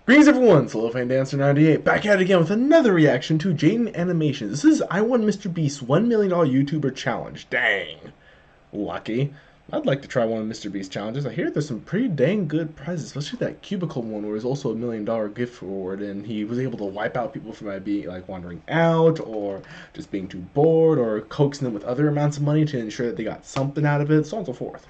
Greetings everyone, Solo Fan Dancer 98 back at it again with another reaction to Jaiden Animations. This is I won Mr. Beast's $1 million YouTuber challenge. Dang. Lucky. I'd like to try one of Mr. Beast's challenges. I hear there's some pretty dang good prizes, especially that cubicle one where there's also $1 million gift reward and he was able to wipe out people from being like wandering out or just being too bored or coaxing them with other amounts of money to ensure that they got something out of it, so on and so forth.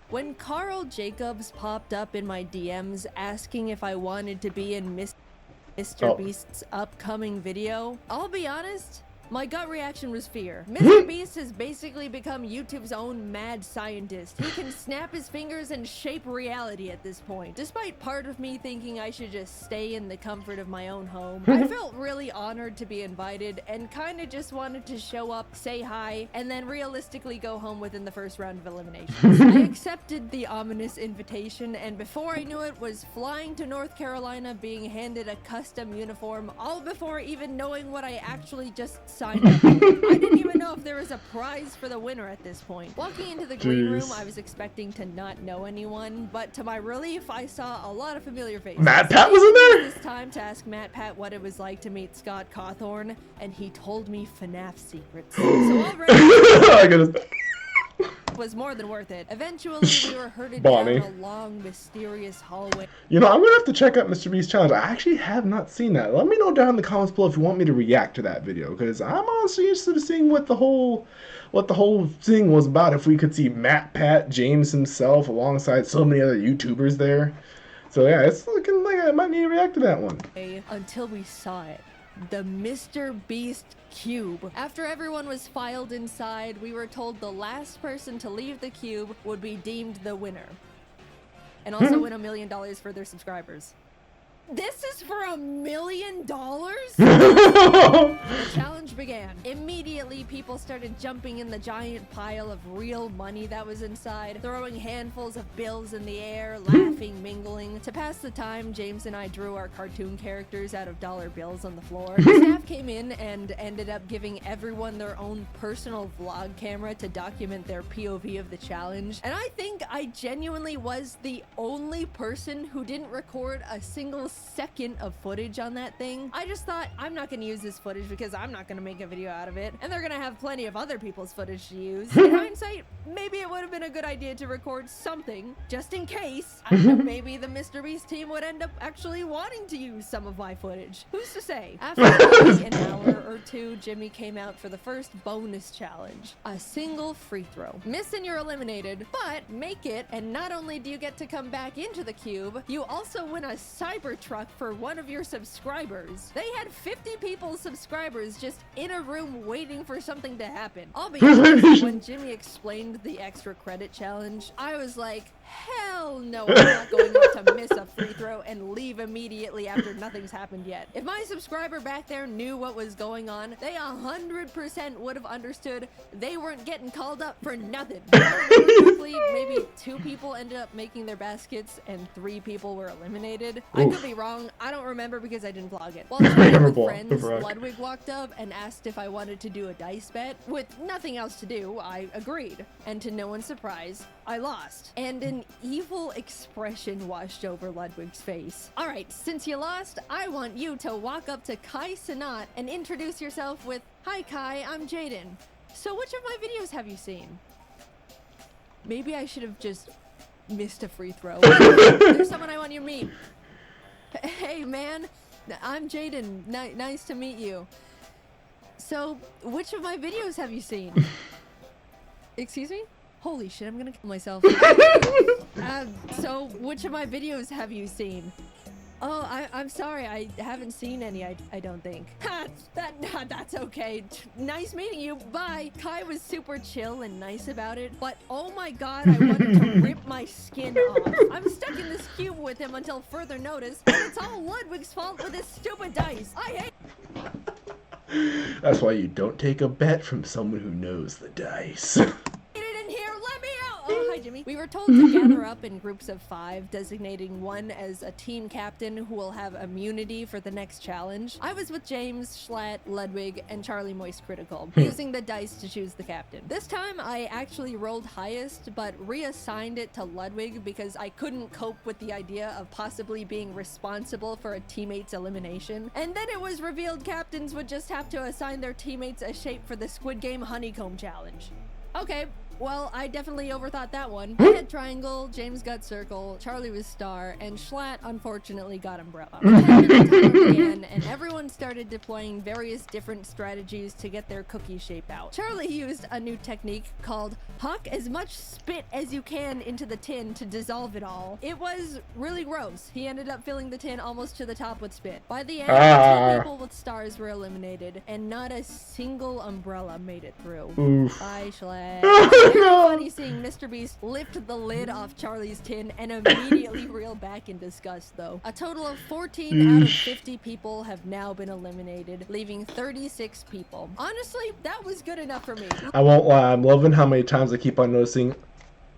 When Carl Jacobs popped up in my DMs asking if I wanted to be in Mr. Beast's upcoming video, I'll be honest, my gut reaction was fear. Mr. Beast has basically become YouTube's own mad scientist. He can snap his fingers and shape reality at this point. Despite part of me thinking I should just stay in the comfort of my own home, I felt really honored to be invited and kind of just wanted to show up, say hi, and then realistically go home within the first round of eliminations. I accepted the ominous invitation, and before I knew it, was flying to North Carolina being handed a custom uniform, all before even knowing what I actually just signed up for. I didn't even know if there was a prize for the winner at this point. Walking into the green room, I was expecting to not know anyone, but to my relief, I saw a lot of familiar faces. Matt Pat was in there? This time to ask Matt Pat what it was like to meet Scott Cawthorn, and he told me FNAF secrets. So already I gotta... was more than worth it. Eventually, we were herded down a long, mysterious hallway. You know, I'm gonna have to check out Mr. Beast Challenge. I actually have not seen that. Let me know down in the comments below if you want me to react to that video, because I'm honestly interested in seeing what the whole thing was about. If we could see Matt Pat, James himself, alongside so many other YouTubers there. So yeah, it's looking like I might need to react to that one. Until we saw it. The Mr. Beast cube. After everyone was filed inside, we were told the last person to leave the cube would be deemed the winner. And also win $1 million for their subscribers. This is for $1 million? The challenge began. Immediately, people started jumping in the giant pile of real money that was inside, throwing handfuls of bills in the air, laughing, mingling. To pass the time, James and I drew our cartoon characters out of dollar bills on the floor. The staff came in and ended up giving everyone their own personal vlog camera to document their POV of the challenge. And I think I genuinely was the only person who didn't record a single second of footage on that thing. I just thought, I'm not going to use this footage because I'm not going to make a video out of it, and they're going to have plenty of other people's footage to use. In hindsight, maybe it would have been a good idea to record something just in case. I don't know, maybe the Mr. Beast team would end up actually wanting to use some of my footage. Who's to say? After maybe an hour or two, Jimmy came out for the first bonus challenge, a single free throw. Miss and you're eliminated, but make it, and not only do you get to come back into the cube, you also win a Cybertruck for one of your subscribers. They had 50 people's subscribers just in a room waiting for something to happen. I'll be honest, when Jimmy explained the extra credit challenge, I was like, hell no, I'm not going up to miss a free throw and leave immediately after nothing's happened yet. If my subscriber back there knew what was going on, they 100% would have understood they weren't getting called up for nothing. Quickly, maybe 2 people ended up making their baskets and 3 people were eliminated. I could be wrong. I don't remember because I didn't vlog it. While chatting with friends, Ludwig walked up and asked if I wanted to do a dice bet. With nothing else to do, I agreed. And to no one's surprise, I lost. And an evil expression washed over Ludwig's face. Alright, since you lost, I want you to walk up to Kai Sanat and introduce yourself with, "Hi Kai, I'm Jaiden. So which of my videos have you seen?" Maybe I should have just missed a free throw. There's someone I want you to meet. Hey man, I'm Jaiden. Nice to meet you. So, which of my videos have you seen? Excuse me? Holy shit, I'm gonna kill myself. So, which of my videos have you seen? Oh, I'm sorry, I haven't seen any, I don't think. Ha! That's okay. Nice meeting you, bye! Kai was super chill and nice about it, but oh my god, I wanted to rip my skin off. I'm stuck in this cube with him until further notice, and it's all Ludwig's fault with his stupid dice. I hate— That's why you don't take a bet from someone who knows the dice. Get it in here, let me out! Oh, hi, Jimmy. We were told to gather up in groups of 5, designating one as a team captain who will have immunity for the next challenge. I was with James, Schlatt, Ludwig, and Charlie Moist Critical, using the dice to choose the captain. This time, I actually rolled highest, but reassigned it to Ludwig because I couldn't cope with the idea of possibly being responsible for a teammate's elimination. And then it was revealed captains would just have to assign their teammates a shape for the Squid Game Honeycomb Challenge. Okay, well, I definitely overthought that one. I had triangle, James got circle, Charlie was star, and Schlatt unfortunately got umbrella. The 10-minute timer began, and everyone started deploying various different strategies to get their cookie shape out. Charlie used a new technique called huck as much spit as you can into the tin to dissolve it all. It was really gross. He ended up filling the tin almost to the top with spit. By the end, 2 people with stars were eliminated, and not a single umbrella made it through. Oof. Bye, Schlatt. No. Funny seeing Mr.Beast lift the lid off Charlie's tin and immediately reel back in disgust, though. A total of 14 out of 50 people have now been eliminated, leaving 36 people. Honestly, that was good enough for me. I won't lie, I'm loving how many times I keep on noticing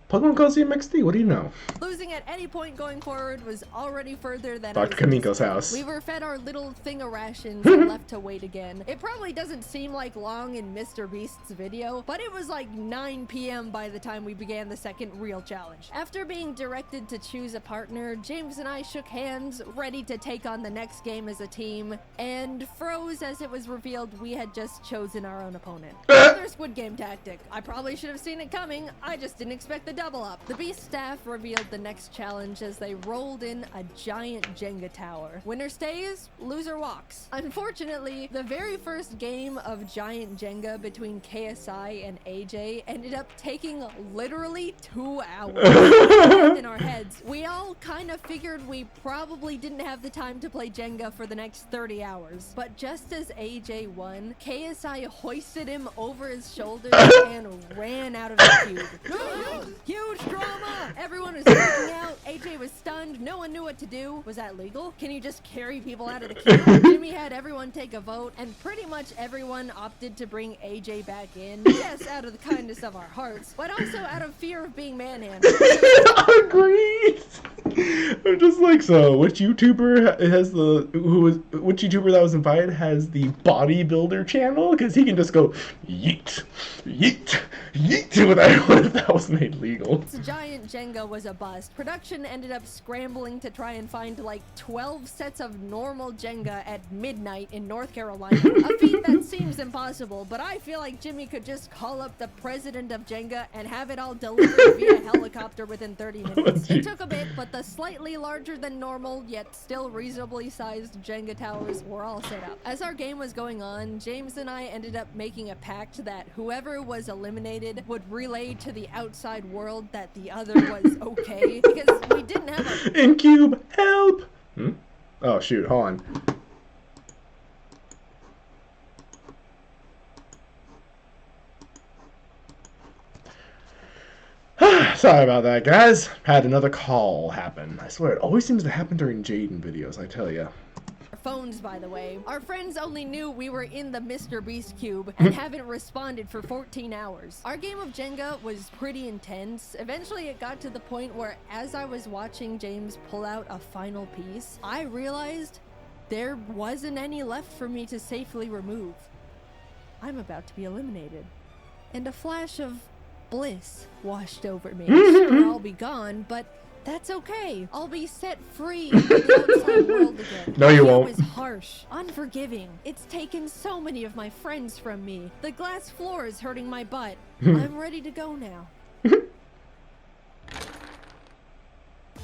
Pokemon calls you MXD, what do you know? Losing at any point going forward was already further than Dr. Kamiko's house. We were fed our little thing of rations and left to wait again. It probably doesn't seem like long in Mr.Beast's video, but it was like 9 p.m. by the time we began the second real challenge. After being directed to choose a partner, James and I shook hands, ready to take on the next game as a team, and froze as it was revealed we had just chosen our own opponent. Another Squid Game tactic. I probably should have seen it coming, I just didn't expect the double up. The Beast staff revealed the next challenge as they rolled in a giant Jenga tower. Winner stays, loser walks. Unfortunately, the very first game of giant Jenga between KSI and AJ ended up taking literally 2 hours. In our heads, we all kind of figured we probably didn't have the time to play Jenga for the next 30 hours. But just as AJ won, KSI hoisted him over his shoulders and ran out of the cube. Huge drama! Everyone was freaking out. AJ was stunned. No one knew what to do. Was that legal? Can you just carry people out of the cube? Jimmy had everyone take a vote, and pretty much everyone opted to bring AJ back in. Yes, out of the kindness of our hearts, but also out of fear of being manhandled. Agreed. I'm just like, so which YouTuber has which YouTuber that was invited has the bodybuilder channel? Because he can just go yeet, yeet, yeet without if that was made legal. This giant Jenga was a bust. Production ended up scrambling to try and find like 12 sets of normal Jenga at midnight in North Carolina. A feat that seems impossible, but I feel like Jimmy could just call up the president of Jenga and have it all delivered via helicopter within 30 minutes. It took a bit, but the slightly larger than normal, yet still reasonably sized Jenga towers were all set up. As our game was going on, James and I ended up making a pact that whoever was eliminated would relay to the outside world that the other was okay, because we didn't have a— Incube, help! Oh shoot, hold on. Sorry about that, guys. Had another call happen. I swear, it always seems to happen during Jaiden videos, I tell ya. Phones, by the way. Our friends only knew we were in the Mr.Beast cube and haven't responded for 14 hours. Our game of Jenga was pretty intense. Eventually it got to the point where as I was watching James pull out a final piece, I realized there wasn't any left for me to safely remove. I'm about to be eliminated. And a flash of bliss washed over me. Sure, I'll be gone, but that's okay. I'll be set free in the outside world again. No, you won't. It was harsh, unforgiving. It's taken so many of my friends from me. The glass floor is hurting my butt. I'm ready to go now.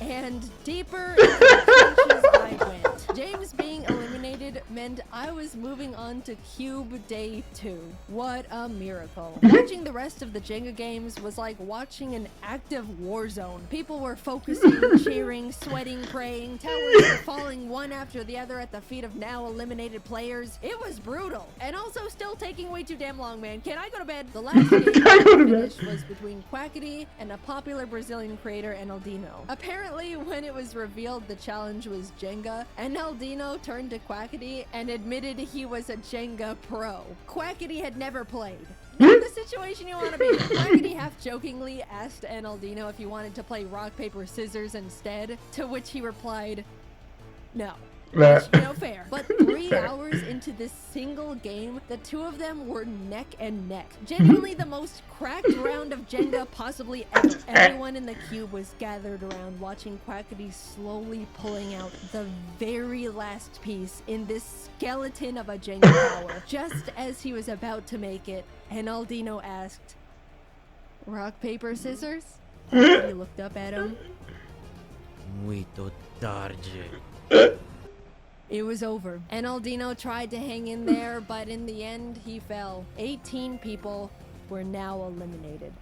And deeper into the trenches I went. James being eliminated meant I was moving on to Cube Day 2. What a miracle. Watching the rest of the Jenga games was like watching an active war zone. People were focusing, cheering, sweating, praying. Towers were falling one after the other at the feet of now eliminated players. It was brutal. And also still taking way too damn long, man. Can I go to bed? The last game I finished was between Quackity and a popular Brazilian creator, Enaldino. Apparently, when it was revealed the challenge was Jenga, Enaldino turned to Quackity and admitted he was a Jenga pro. Quackity had never played. Not the situation you want to be in. Quackity half-jokingly asked Enaldino if he wanted to play rock, paper, scissors instead, to which he replied, no. Which, fair. But 3 hours into this single game, the two of them were neck and neck. Genuinely the most cracked round of Jenga possibly ever. Everyone in the cube was gathered around watching Quackity slowly pulling out the very last piece in this skeleton of a Jenga tower. Just as he was about to make it, Enaldino asked, rock, paper, scissors? He looked up at him. Muito tarde. It was over. Enaldino tried to hang in there, but in the end, he fell. 18 people were now eliminated.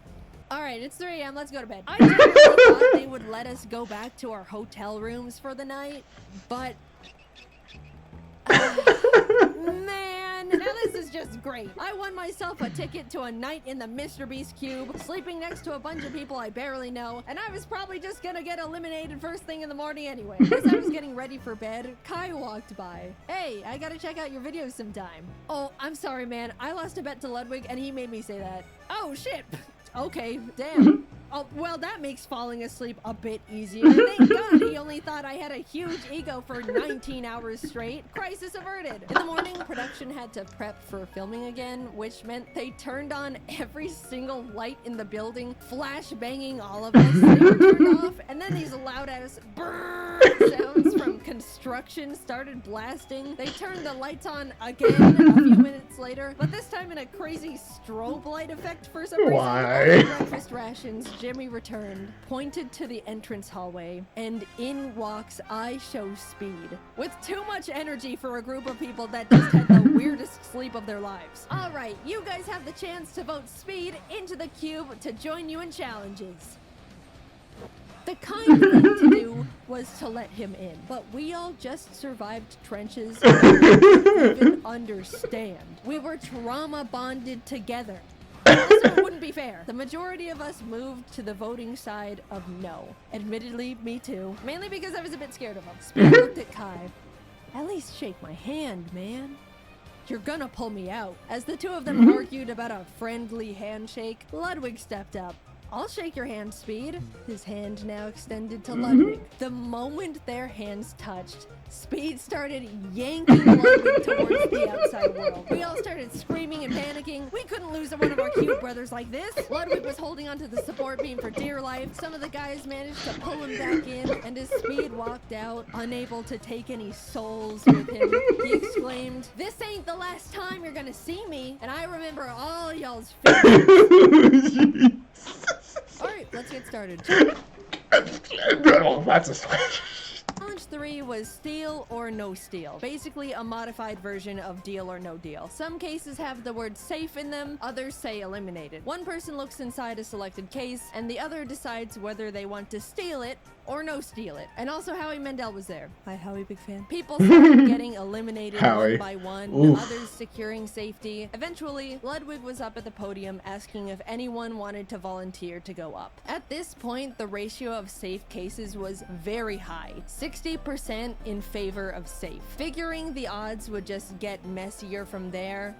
All right, it's 3 a.m. Let's go to bed. I genuinely thought they would let us go back to our hotel rooms for the night, but... man, now this is just great. I won myself a ticket to a night in the Mr.Beast cube, sleeping next to a bunch of people I barely know, and I was probably just gonna get eliminated first thing in the morning anyway. As I was getting ready for bed, Kai walked by. Hey, I gotta check out your videos sometime. Oh, I'm sorry, man. I lost a bet to Ludwig, and he made me say that. Oh, shit. Okay, damn. Oh, well, that makes falling asleep a bit easier. Thank God he only thought I had a huge ego for 19 hours straight. Crisis averted. In the morning, production had to prep for filming again, which meant they turned on every single light in the building, flash banging all of us. They were turned off, and then these loud-ass brrrr sounds from construction started blasting. They turned the lights on again a few minutes later, but this time in a crazy strobe light effect for some reason. Why? Breakfast rations. Jimmy returned, pointed to the entrance hallway, and in walks I Show Speed. With too much energy for a group of people that just had the weirdest sleep of their lives. All right, you guys have the chance to vote Speed into the cube to join you in challenges. The kind thing to do was to let him in, but we all just survived trenches and didn't even understand. We were trauma bonded together. Also, it wouldn't be fair. The majority of us moved to the voting side of no. Admittedly, me too. Mainly because I was a bit scared of him. Speed looked at Kai. At least shake my hand, man. You're gonna pull me out. As the two of them argued about a friendly handshake, Ludwig stepped up. I'll shake your hand, Speed. His hand now extended to Ludwig. The moment their hands touched, Speed started yanking Ludwig towards the outside world. We all started screaming and panicking. We couldn't lose one of our cute brothers like this. Ludwig was holding onto the support beam for dear life. Some of the guys managed to pull him back in, and as Speed walked out, unable to take any souls with him, he exclaimed, "This ain't the last time you're gonna see me, and I remember all y'all's faces." Alright, let's get started. Oh, that's a switch. Challenge 3 was steal or no steal. Basically a modified version of deal or no deal. Some cases have the word safe in them, others say eliminated. One person looks inside a selected case, and the other decides whether they want to steal it or no steal it. And also Howie Mandel was there. Hi Howie, big fan. People started getting eliminated one by one, others securing safety. Eventually, Ludwig was up at the podium asking if anyone wanted to volunteer to go up. At this point, the ratio of safe cases was very high, 60% in favor of safe. Figuring the odds would just get messier from there,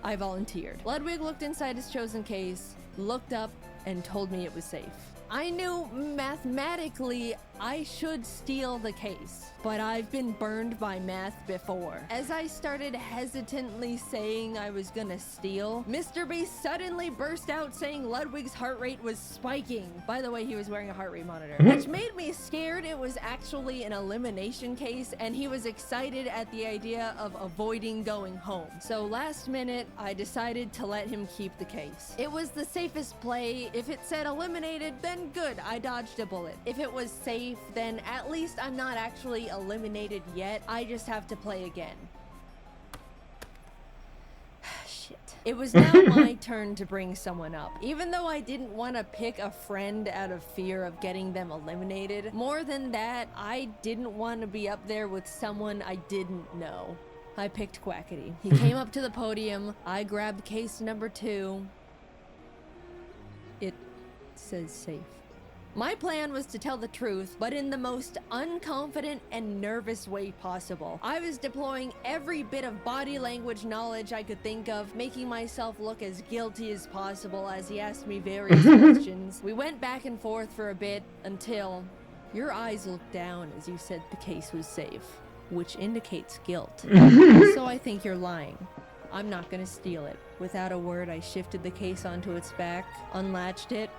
I volunteered. Ludwig looked inside his chosen case, looked up, and told me it was safe. I knew mathematically I should steal the case, but I've been burned by math before. As I started hesitantly saying I was gonna steal, Mr.Beast suddenly burst out saying Ludwig's heart rate was spiking. By the way, he was wearing a heart rate monitor, which made me scared it was actually an elimination case, and he was excited at the idea of avoiding going home. So last minute, I decided to let him keep the case. It was the safest play. If it said eliminated, then good, I dodged a bullet. If it was safe, then at least I'm not actually eliminated yet. I just have to play again. Shit. It was now my turn to bring someone up. Even though I didn't want to pick a friend out of fear of getting them eliminated, more than that, I didn't want to be up there with someone I didn't know. I picked Quackity. He came up to the podium. I grabbed case number 2. It says safe. My plan was to tell the truth, but in the most unconfident and nervous way possible. I was deploying every bit of body language knowledge I could think of, making myself look as guilty as possible as he asked me various questions. We went back and forth for a bit until your eyes looked down as you said the case was safe, which indicates guilt. So I think you're lying. I'm not gonna steal it. Without a word, I shifted the case onto its back, unlatched it.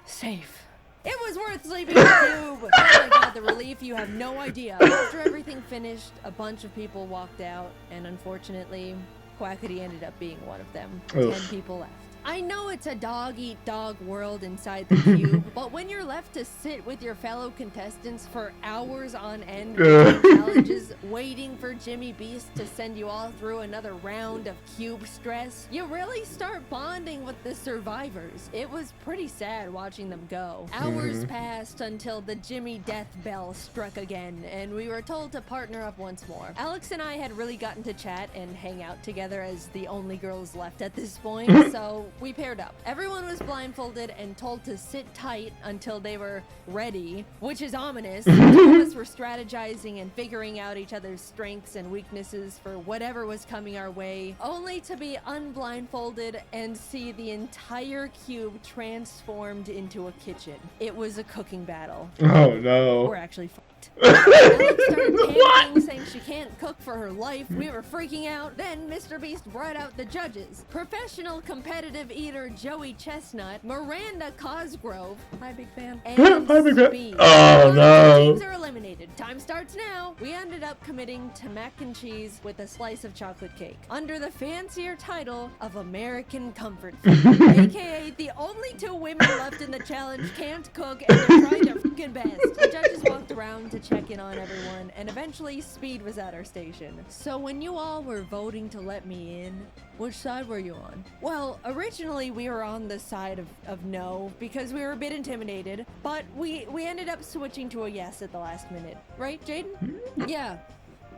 Safe. It was worth sleeping with you! Oh my god, the relief, you have no idea. After everything finished, a bunch of people walked out, and unfortunately, Quackity ended up being one of them. Oof. 10 people left. I know it's a dog-eat-dog world inside the cube, but when you're left to sit with your fellow contestants for hours on end doing challenges, waiting for Jimmy Beast to send you all through another round of cube stress, you really start bonding with the survivors. It was pretty sad watching them go. Hours passed until the Jimmy death bell struck again, and we were told to partner up once more. Alex and I had really gotten to chat and hang out together as the only girls left at this point, so we paired up. Everyone was blindfolded and told to sit tight until they were ready, which is ominous. Two of us were strategizing and figuring out each other's strengths and weaknesses for whatever was coming our way, only to be unblindfolded and see the entire cube transformed into a kitchen. It was a cooking battle. Oh no. We're actually fucked. Alex started panicking, saying she can't cook for her life. We were freaking out. Then Mr. Beast brought out the judges. Professional competitive eater Joey Chestnut, Miranda Cosgrove, hi big fan, and Hi, Big Fan. Speed. Oh, Our no. teams are eliminated. Time starts now. We ended up committing to mac and cheese with a slice of chocolate cake under the fancier title of American Comfort Food, aka the only two women left in the challenge can't cook and they're trying their fucking best. The judges walked around to check in on everyone, and eventually Speed was at our station. So when you all were voting to let me in, which side were you on? Well, originally we were on the side of no, because we were a bit intimidated, but we ended up switching to a yes at the last minute. Right, Jaden? Yeah,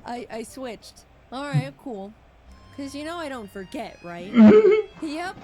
I switched. Alright, cool. Cause you know I don't forget, right? Yep.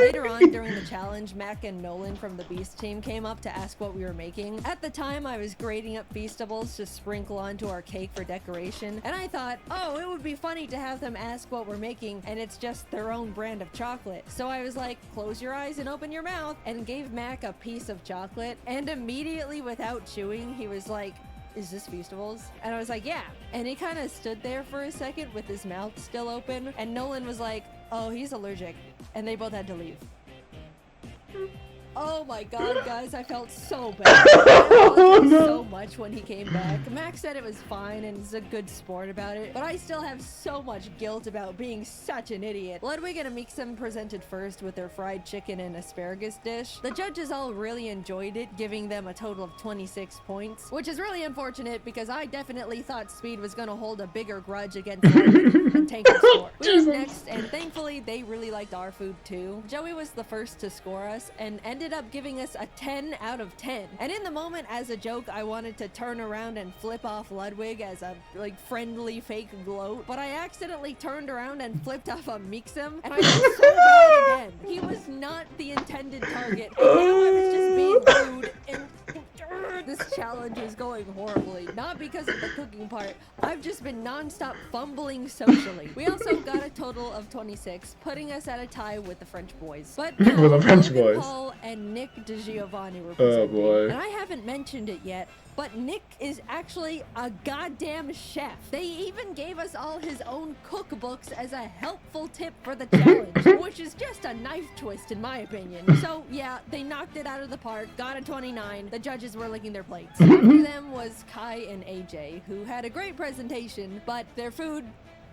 Later on during the challenge, Mac and Nolan from the Beast team came up to ask what we were making. At the time, I was grating up Feastables to sprinkle onto our cake for decoration, and I thought, oh, it would be funny to have them ask what we're making, and it's just their own brand of chocolate. So I was like, close your eyes and open your mouth, and gave Mac a piece of chocolate, and immediately without chewing, he was like, is this Feastables? And I was like, yeah. And he kind of stood there for a second with his mouth still open. And Nolan was like, oh, he's allergic. And they both had to leave. Oh my god, guys, I felt so bad. I apologized so much when he came back. Max said it was fine and is a good sport about it, but I still have so much guilt about being such an idiot. Ludwig and Amixem presented first with their fried chicken and asparagus dish. The judges all really enjoyed it, giving them a total of 26 points, which is really unfortunate because I definitely thought Speed was gonna hold a bigger grudge against Ludwig and tank the score. We were next, and thankfully they really liked our food too. Joey was the first to score us and ended up giving us a 10 out of 10. And in the moment, as a joke, I wanted to turn around and flip off Ludwig as a friendly fake gloat, but I accidentally turned around and flipped off a Mixem, and I felt so bad again. He was not the intended target, and now I was just being rude, and this challenge is going horribly. Not because of the cooking part. I've just been non-stop fumbling socially. We also got a total of 26, putting us at a tie with the French boys. But now, With the French Logan boys. Paul and Nick DiGiovanni were Oh presenting. boy. And I haven't mentioned it yet, but Nick is actually a goddamn chef. They even gave us all his own cookbooks as a helpful tip for the challenge, which is just a knife twist in my opinion. So yeah, they knocked it out of the park, got a 29. The judges were licking their plates. After them was Kai and AJ, who had a great presentation, but their food,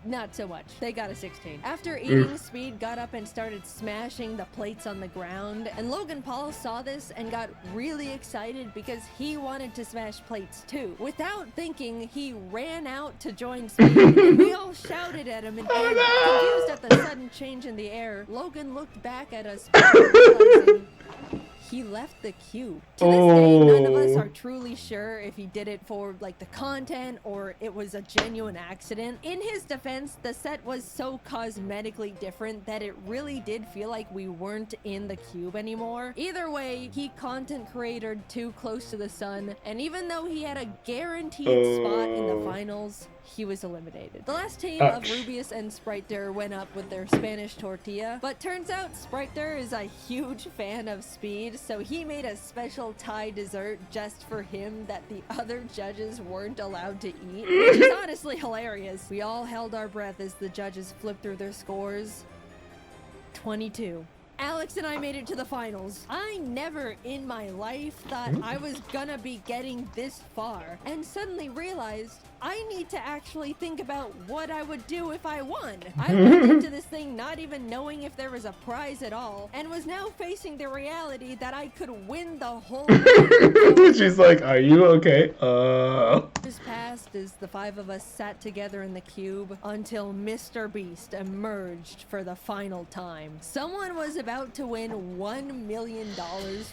not so much. They got a 16. After eating, Speed got up and started smashing the plates on the ground, and Logan Paul saw this and got really excited because he wanted to smash plates too. Without thinking, he ran out to join Speed, and we all shouted at him in anger. Confused at the sudden change in the air, Logan looked back at us, realizing he left the cube. To this day, none of us are truly sure if he did it for like the content or it was a genuine accident. In his defense, the set was so cosmetically different that it really did feel like we weren't in the cube anymore. Either way, he content created too close to the sun, and even though he had a guaranteed spot in the finals, he was eliminated. The last team of Rubius and Spriter went up with their Spanish tortilla, but turns out Spriter is a huge fan of speed, so he made a special Thai dessert just for him that the other judges weren't allowed to eat, which is honestly hilarious. We all held our breath as the judges flipped through their scores. 22. Alex and I made it to the finals. I never in my life thought I was gonna be getting this far, and suddenly realized I need to actually think about what I would do if I won. I went into this thing not even knowing if there was a prize at all, and was now facing the reality that I could win the whole thing. She's like, are you okay? This passed as the 5 of us sat together in the cube until Mr.Beast emerged for the final time. Someone was about to win $1 million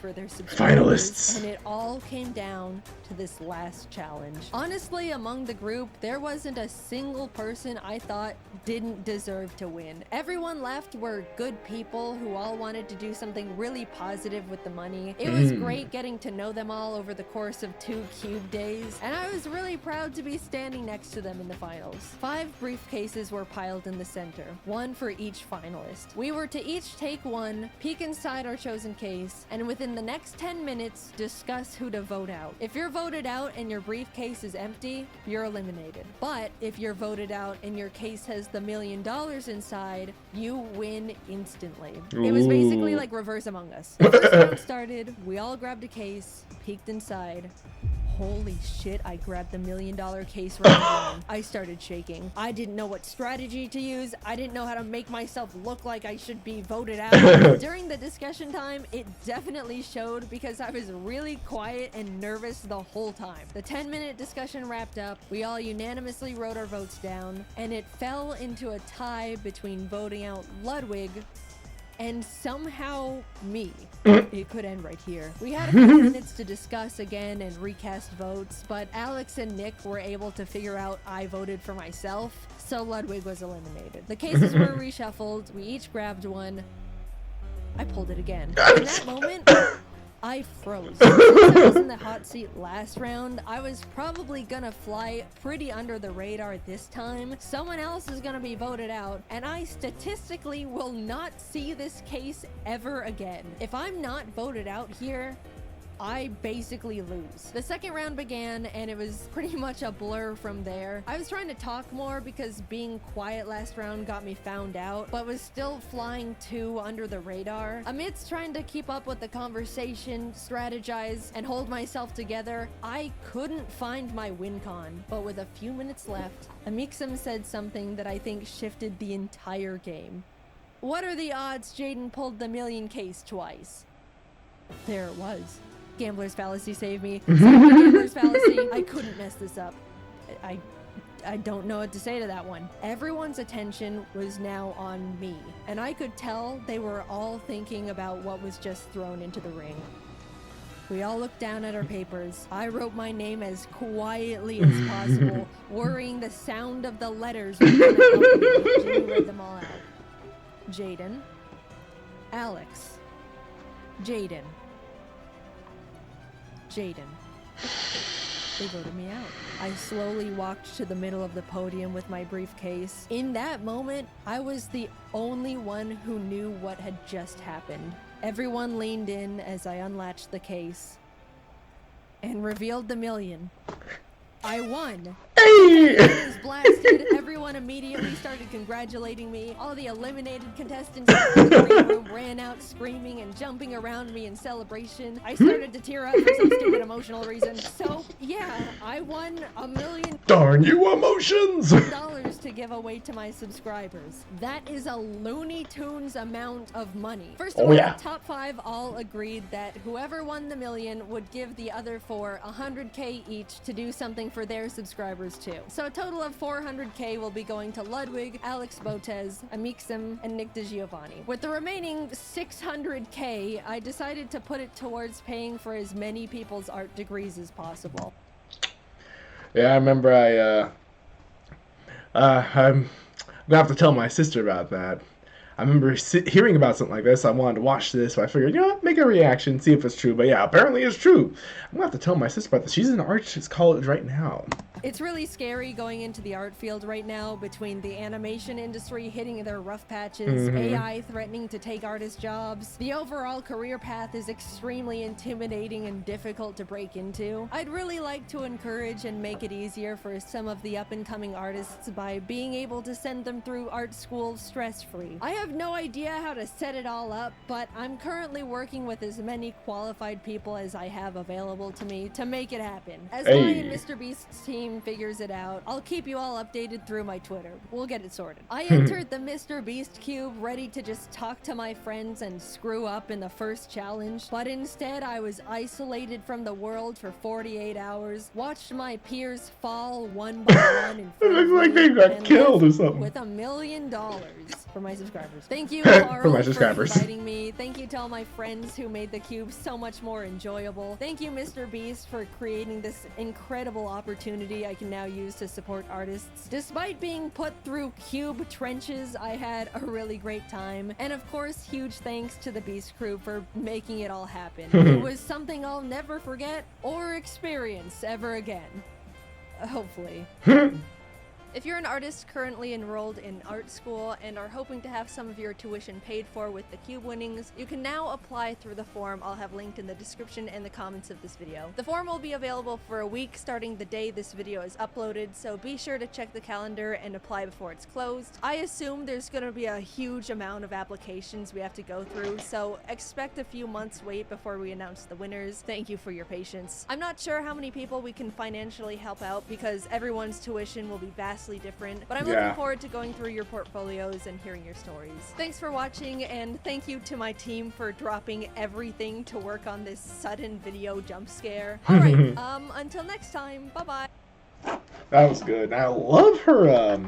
for their subscribers, Finalists. and it all came down to this last challenge. Honestly, among the group, there wasn't a single person I thought didn't deserve to win. Everyone left were good people who all wanted to do something really positive with the money. It was great getting to know them all over the course of 2 cube days, and I was really proud to be standing next to them in the finals. 5 briefcases were piled in the center, 1 for each finalist. We were to each take one, peek inside our chosen case, and within the next 10 minutes, discuss who to vote out. If you're voted out and your briefcase is empty, you're eliminated. But if you're voted out and your case has the $1 million inside, you win instantly. It was basically like reverse Among Us. The first round started, we all grabbed a case, peeked inside. Holy shit, I grabbed the $1 million case right away. I started shaking. I didn't know what strategy to use. I didn't know how to make myself look like I should be voted out. During the discussion time, it definitely showed because I was really quiet and nervous the whole time. The 10-minute discussion wrapped up. We all unanimously wrote our votes down, and it fell into a tie between voting out Ludwig and somehow me. It could end right here. We had a few minutes to discuss again and recast votes, but Alex and Nick were able to figure out I voted for myself, so Ludwig was eliminated. The cases were reshuffled, we each grabbed one. I pulled it again. In that moment, I froze. Since I was in the hot seat last round, I was probably gonna fly pretty under the radar this time. Someone else is gonna be voted out, and I statistically will not see this case ever again. If I'm not voted out here, I basically lose. The second round began, and it was pretty much a blur from there. I was trying to talk more because being quiet last round got me found out, but was still flying too under the radar. Amidst trying to keep up with the conversation, strategize, and hold myself together, I couldn't find my win con. But with a few minutes left, Amixem said something that I think shifted the entire game. What are the odds Jaiden pulled the $1 million case twice? There it was. Gambler's fallacy saved me. Gambler's fallacy. I couldn't mess this up. I don't know what to say to that one. Everyone's attention was now on me, and I could tell they were all thinking about what was just thrown into the ring. We all looked down at our papers. I wrote my name as quietly as possible, worrying the sound of the letters was gonna help me. Jimmy read them all out. Jaiden. Alex. Jaiden. Jaiden. They voted me out. I slowly walked to the middle of the podium with my briefcase. In that moment, I was the only one who knew what had just happened. Everyone leaned in as I unlatched the case and revealed the $1 million. I won. It was blasted. Everyone immediately started congratulating me. All the eliminated contestants in the green room ran out screaming and jumping around me in celebration. I started to tear up for some stupid emotional reason. So, yeah, I won $1 million. Darn you emotions! To give away to my subscribers. That is a Looney Tunes amount of money. First of all, the top 5 all agreed that whoever won the $1 million would give the other 4 $100K each to do something for their subscribers subscribers too. So a total of 400k will be going to Ludwig, Alex Botez, Amixem, and Nick DeGiovanni. With the remaining 600k, I decided to put it towards paying for as many people's art degrees as possible. Yeah, I remember I'm gonna have to tell my sister about that. I remember hearing about something like this. I wanted to watch this, so I figured, you know what, make a reaction, see if it's true. But yeah, apparently it's true. I'm gonna have to tell my sister about this. She's in arts college right now. It's really scary going into the art field right now, between the animation industry hitting their rough patches, AI threatening to take artists' jobs. The overall career path is extremely intimidating and difficult to break into. I'd really like to encourage and make it easier for some of the up-and-coming artists by being able to send them through art school stress-free. I have no idea how to set it all up, but I'm currently working with as many qualified people as I have available to me to make it happen. As I and Mr.Beast's team figures it out, I'll keep you all updated through my Twitter. We'll get it sorted. I entered the Mr.Beast cube ready to just talk to my friends and screw up in the first challenge, but instead I was isolated from the world for 48 hours, watched my peers fall one by one in front It looks like they got killed or something. with $1 million for my subscribers. Thank you, Carl, for my subscribers. for inviting me. Thank you to all my friends who made the cube so much more enjoyable. Thank you, Mr. Beast, for creating this incredible opportunity I can now use to support artists. Despite being put through cube trenches, I had a really great time. And of course, huge thanks to the Beast crew for making it all happen. It was something I'll never forget or experience ever again. Hopefully. If you're an artist currently enrolled in art school and are hoping to have some of your tuition paid for with the cube winnings, you can now apply through the form I'll have linked in the description and the comments of this video. The form will be available for a week starting the day this video is uploaded, so be sure to check the calendar and apply before it's closed. I assume there's going to be a huge amount of applications we have to go through, so expect a few months wait before we announce the winners. Thank you for your patience. I'm not sure how many people we can financially help out because everyone's tuition will be vastly different, but I'm looking forward to going through your portfolios and hearing your stories. Thanks for watching, and thank you to my team for dropping everything to work on this sudden video jump scare. Alright, until next time, bye-bye. That was good. I love her,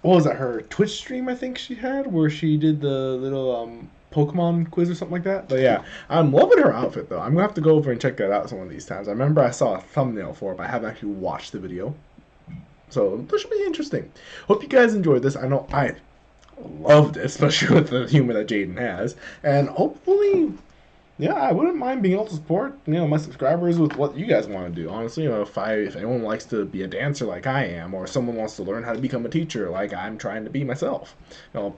what was that, her Twitch stream I think she had, where she did the little, Pokemon quiz or something like that. But yeah, I'm loving her outfit though. I'm gonna have to go over and check that out some of these times. I remember I saw a thumbnail for it, but I haven't actually watched the video. So this should be interesting. Hope you guys enjoyed this. I know I loved it, especially with the humor that Jaiden has. And hopefully, yeah, I wouldn't mind being able to support, you know, my subscribers with what you guys want to do. Honestly, you know, if anyone likes to be a dancer like I am, or someone wants to learn how to become a teacher like I'm trying to be myself, you know,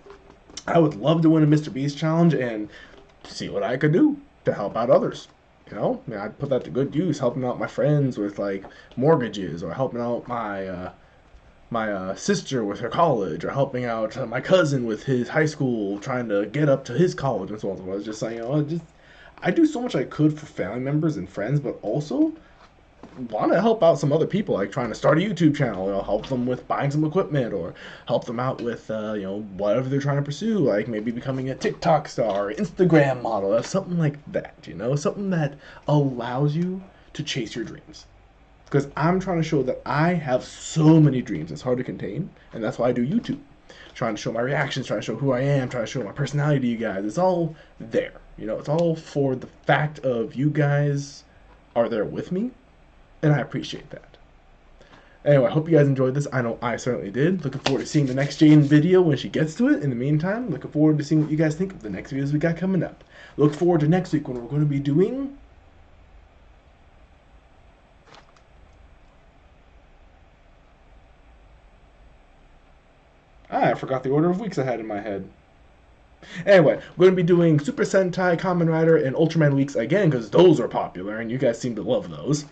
I would love to win a Mr. Beast challenge and see what I could do to help out others. You know, I mean, I'd put that to good use, helping out my friends with like mortgages, or helping out my my sister with her college, or helping out my cousin with his high school, trying to get up to his college and so on. So I was just saying, you know, I do so much I could for family members and friends, but also want to help out some other people, like trying to start a YouTube channel, you know, help them with buying some equipment, or help them out with, you know, whatever they're trying to pursue, like maybe becoming a TikTok star, or Instagram model, or something like that, you know, something that allows you to chase your dreams. Because I'm trying to show that I have so many dreams, it's hard to contain, and that's why I do YouTube. Trying to show my reactions, trying to show who I am, trying to show my personality to you guys. It's all there, you know, it's all for the fact of you guys are there with me, and I appreciate that. Anyway, I hope you guys enjoyed this. I know I certainly did. Looking forward to seeing the next Jaiden video when she gets to it. In the meantime, looking forward to seeing what you guys think of the next videos we got coming up. Look forward to next week when we're going to be doing... I forgot the order of weeks I had in my head. Anyway, we're going to be doing Super Sentai, Kamen Rider, and Ultraman weeks again, because those are popular, and you guys seem to love those.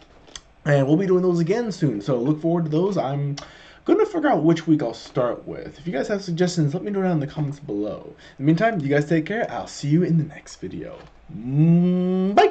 And we'll be doing those again soon, so look forward to those. I'm going to figure out which week I'll start with. If you guys have suggestions, let me know down in the comments below. In the meantime, you guys take care. I'll see you in the next video. Bye!